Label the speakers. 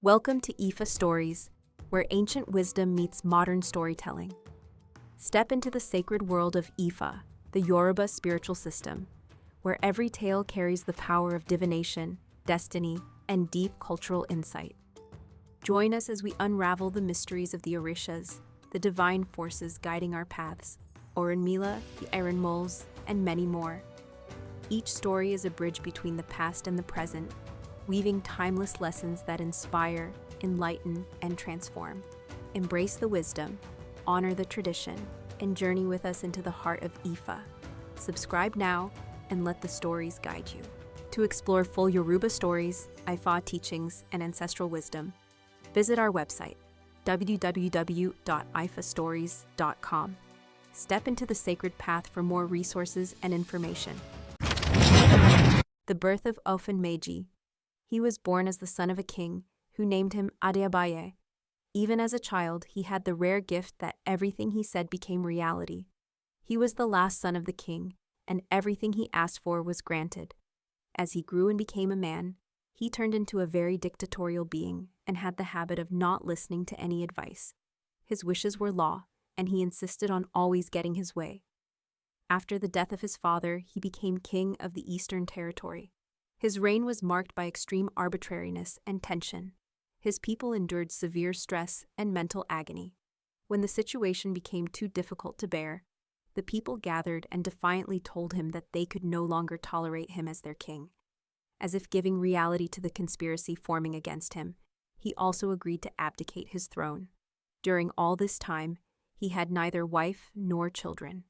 Speaker 1: Welcome to IFAStories, where ancient wisdom meets modern storytelling. Step into the sacred world of Ifa, the Yoruba spiritual system, where every tale carries the power of divination, destiny, and deep cultural insight. Join us as we unravel the mysteries of the Orishas, the divine forces guiding our paths, Orunmila, the Iron Moles, and many more. Each story is a bridge between the past and the present, weaving timeless lessons that inspire, enlighten, and transform. Embrace the wisdom, honor the tradition, and journey with us into the heart of Ifa. Subscribe now and let the stories guide you. To explore full Yoruba stories, Ifa teachings, and ancestral wisdom, visit our website, www.ifastories.com. Step into the sacred path for more resources and information. The birth of Òfún Méjì. He was born as the son of a king, who named him Adéàbáyé. Even as a child, he had the rare gift that everything he said became reality. He was the last son of the king, and everything he asked for was granted. As he grew and became a man, he turned into a very dictatorial being and had the habit of not listening to any advice. His wishes were law, and he insisted on always getting his way. After the death of his father, he became king of the Eastern Territory. His reign was marked by extreme arbitrariness and tension. His people endured severe stress and mental agony. When the situation became too difficult to bear, the people gathered and defiantly told him that they could no longer tolerate him as their king. As if giving reality to the conspiracy forming against him, he also agreed to abdicate his throne. During all this time, he had neither wife nor children.